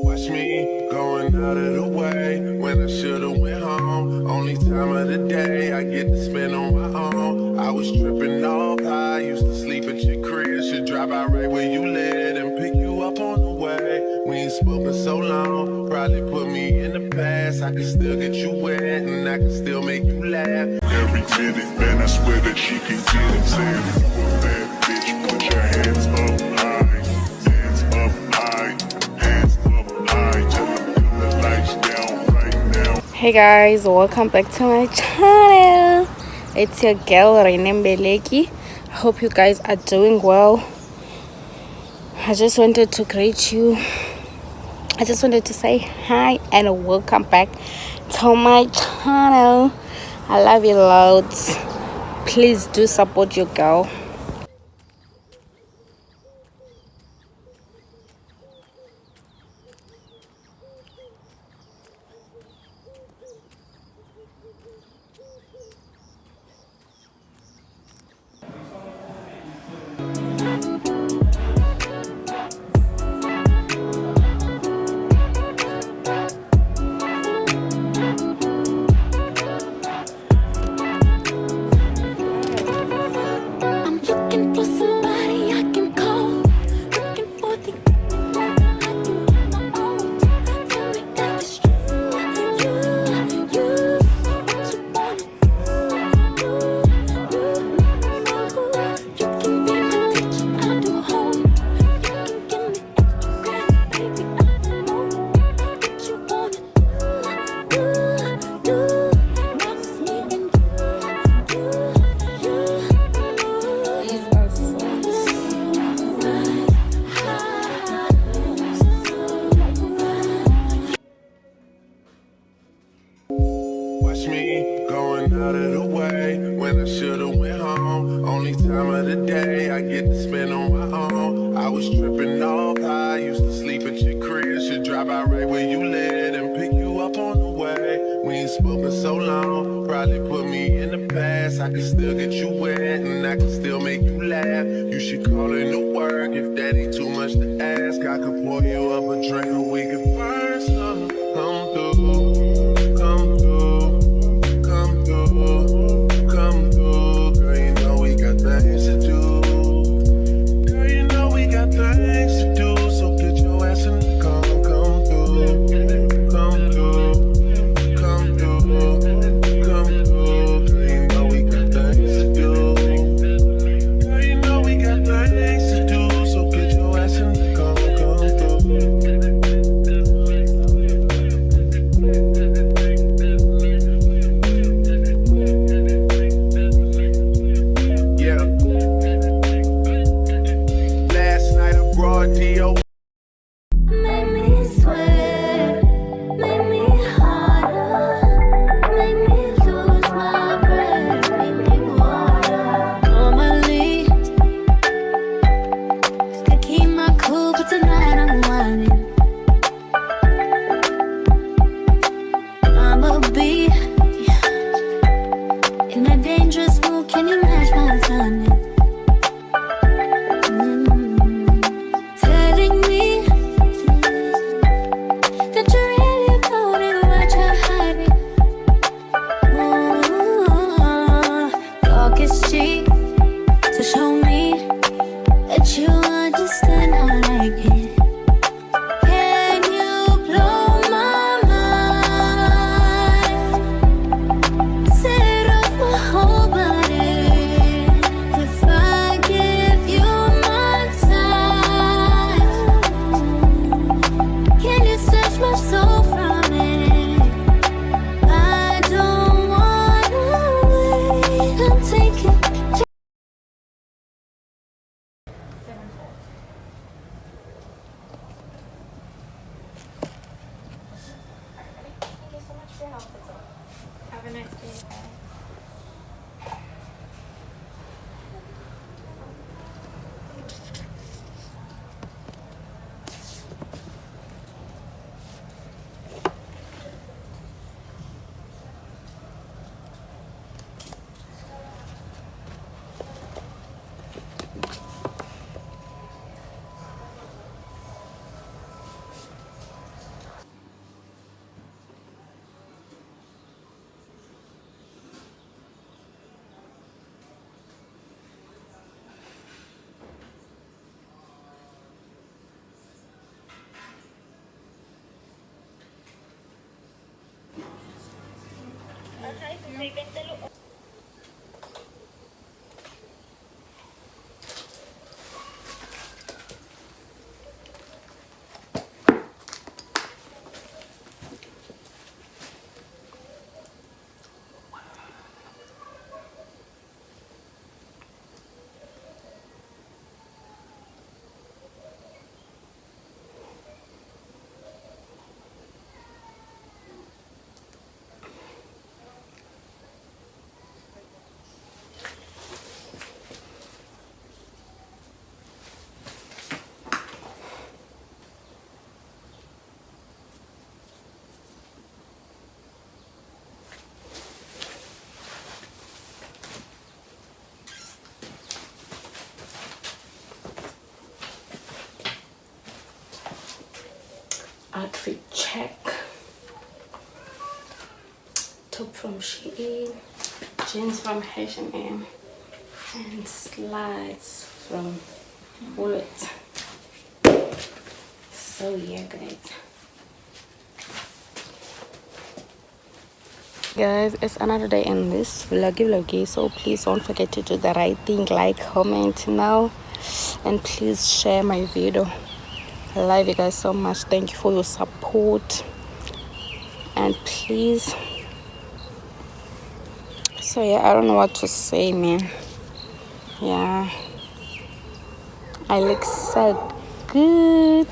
Watch me going out of the way when I should've went home. Only time of the day I get to spend on my own. I was tripping off high, used to sleep at your crib. Should drive out right where you live and pick you up on the way. We ain't spoken so long, probably put me in the past. I can still get you wet and I can still make you laugh. Every minute, man, I swear that she can get it. Say if you a bad bitch, put your hands up high. Hands up high. Hands up high. Tell them dim the lights down right now. Hey guys, welcome back to my channel. It's your girl Rene Mbeleki. I hope you guys are doing well. I just wanted to greet you. I just wanted to say hi and welcome back to my channel. I love you loads. Please do support your girl. Watch me going out of the way when I should've went home. Only time of the day I get to spend on my own. I was tripping off high, used to sleep at your crib. Should drive out right where you live and pick you up on the way. We ain't spoken so long, probably put me in the past. I can still get you wet and I can still make you laugh. You should call in to work if that ain't too much to ask. I could pour you up a drink and we could burn some. Come through. Come through, girl, you know we got things to do. Girl, you know we got things to do. So get your ass in the car, come through. Come through, come through, come through. Girl, you know we got things to do. Girl, you know we got things to do. So get your ass in the car, come through. Have a nice day. Outfit check. Top from Shein, jeans from H&M, and slides from Bullet. So yeah, guys, it's another day in this vloggy, so please don't forget to do the right thing, like, comment now, and please share my video. I love you guys so much. Thank you for your support, and please, so yeah, I don't know what to say, man. Yeah, I look so good.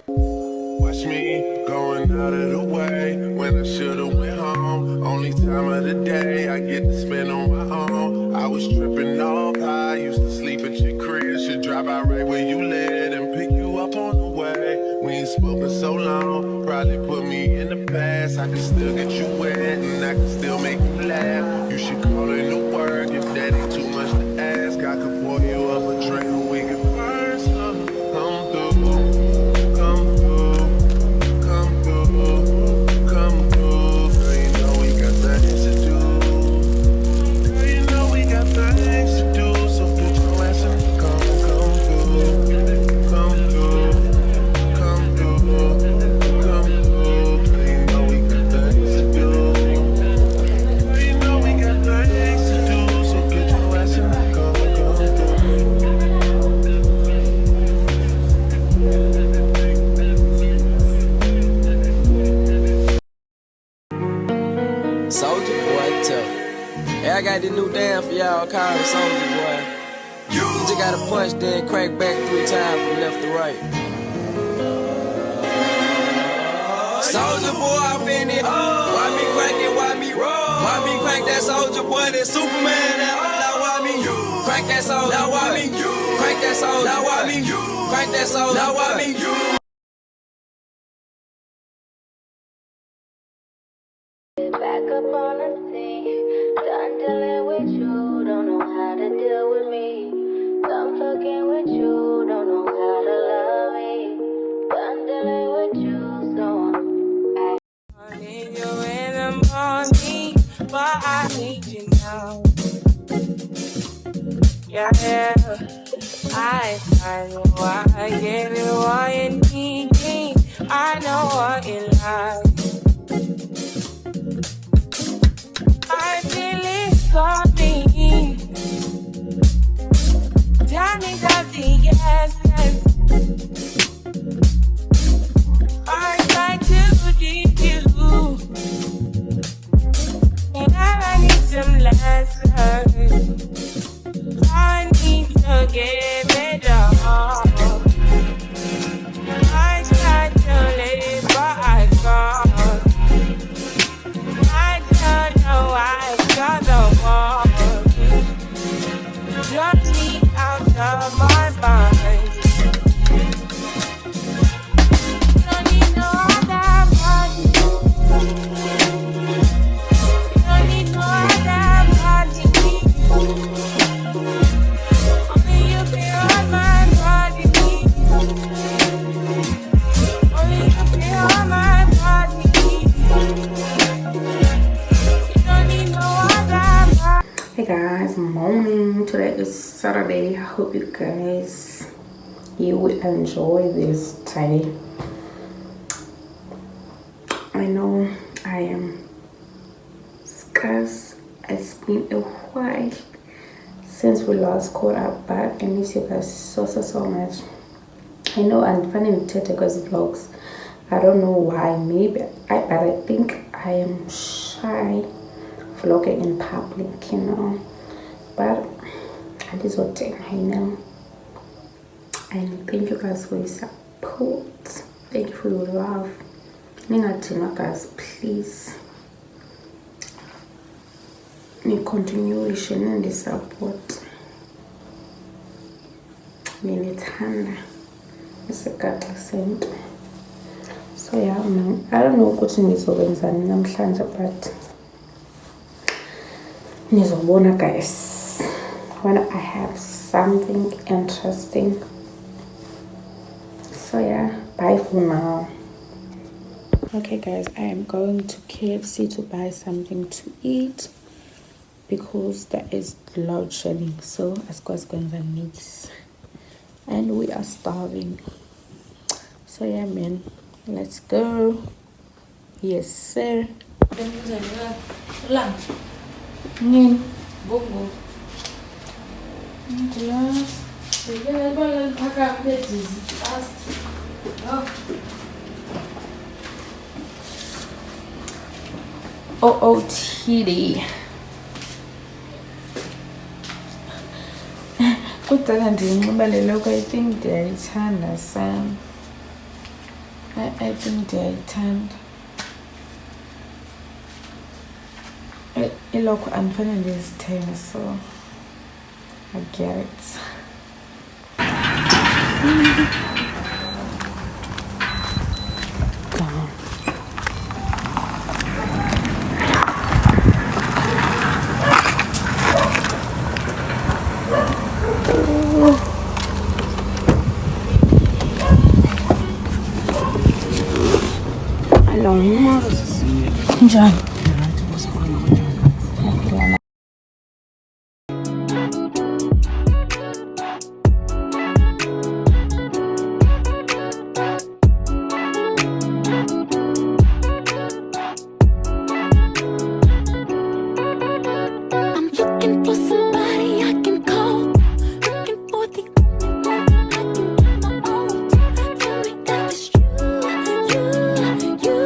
Watch me going out of the way when I should've went home. Only time of the day I get to spend on my own. I was tripping off high, used to sleep at your crib. Should drive by right where you live and pick you up on the way. We ain't spoken so long, probably put me in the past. I can still get you wet and I can still make you laugh. You should call in to work if that ain't too much to ask. I could pour you up a drink and we can burn some. Come through, come through, come through, come through. Girl, you know we got things to do. Girl, you know we got things to do. So put your ass in the come through, come through, come through, come through. Girl, you know we got things to do. Girl, you know we got things to do. So get your ass in the come through. Soldier Boy tough. Hey, I got this new dance for y'all called Soldier Boy. You just gotta punch, then crank back 3 times from left to right. Soldier Boy, I been it. Why me crank it? Why me roll? Why me crank that Soldier Boy? That Superman. Now why me crank that Soldier? Now why me crank that Soldier? Now why me crank that Soldier? Now why me Back up on the scene, done dealing with you, don't know how to deal with me. Done fucking with you, don't know how to love me. Done dealing with you, so I need you in the morning, but I need you now. Yeah, I know I get it what you need. I know what you like. I feel it coming. Tell me that the yes. I try to give you, and I need some lessons. I need to give it all. I try to live, but I can't. I don't know why I got the wall. Drop me out of my mind. Don't need no other body. Don't need no other body. Only you feel on my body. Only you feel on my body. You don't need no other body. Hey guys, morning. Today is Saturday. I hope you guys will enjoy this day. I know I am scarce been a while since we last caught up, but I miss you guys so much. I know I'm finding because vlogs. I don't know why. But I think I am shy vlogging in public, you know. But that is what I know. And thank you guys for your support. Thank you for your love. Ningathina guys, please. Need continuation and the support. Nilithanda isikhathi sento. So yeah, man, I don't know ukuthi ngizokwenzani namhlanje, but nizobona guys when I have something interesting. So yeah, bye for now. Okay guys, I am going to KFC to buy something to eat because there is load shedding, so asikwazi kwenza mix and we are starving. So yeah man, let's go. Yes sir. Nini? Bongo. Just OOTD. Kudala ndinxiba lokho, I think ndiyayithanda Sam. I think ndiyayithanda. Ilokho andifane ndizithenge, so I get it. Njani? I'm looking for somebody I can call. Looking for the only one I can get my own. Tell me that it's you. What you wanna do?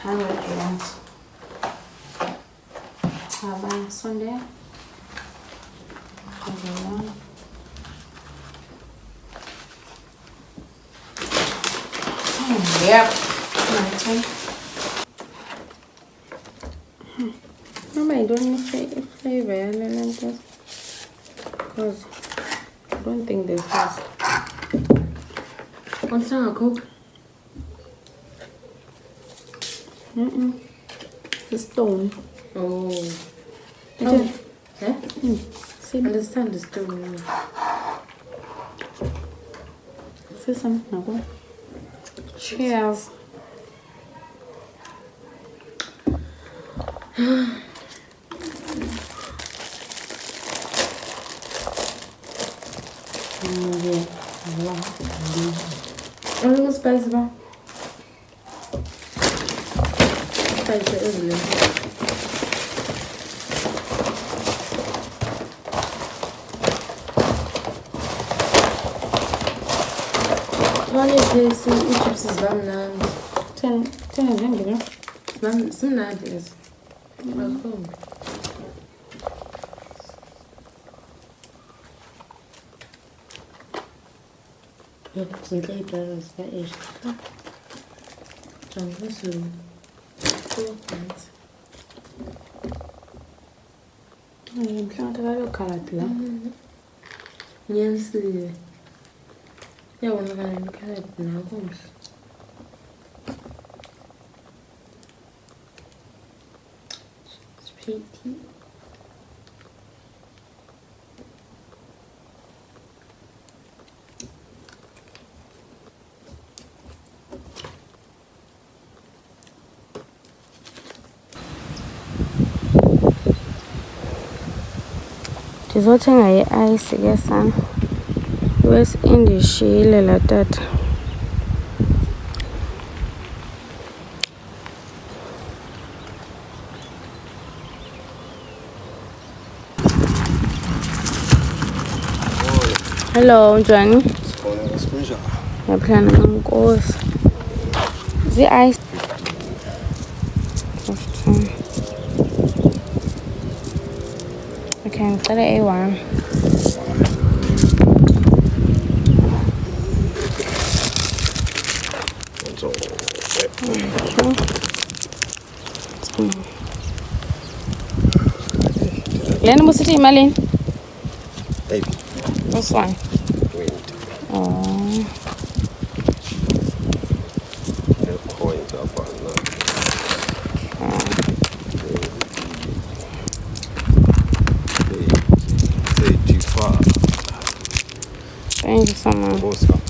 100 Have Sunday. Yep. Remember, I don't need flavor because I don't think this is. What's wrong, Coke? The stone. Oh. Oh. Eh? See, Understand the stone. see something. Okay. Cheers. A little spice bar. Spice it earlier. One is this, chips is bamnandi. 10 again, Simnandi is. Kakhulu. Zinhle iy'bhalo zika-Asia. Ngizulu. Phansi. Mhlawumbe kaloku khaladi la. Nyanisile. Iyabonakala nekhaladi nakuhle. It's pretty. Ndizothenga i-ice ke sana. West indishiyile la tata. Hello, njani? Yaphilana ngenkosi. Zi-ice. 15. Okay, ngicela A1. Lena musithi imalini? Baby, This one. wait. Oh. The coins up on that. Say too far. Thank you so much. What's up?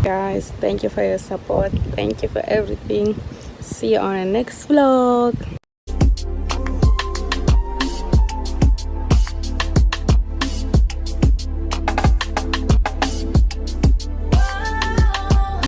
Guys, thank you for your support. Thank you for everything. See you on the next vlog.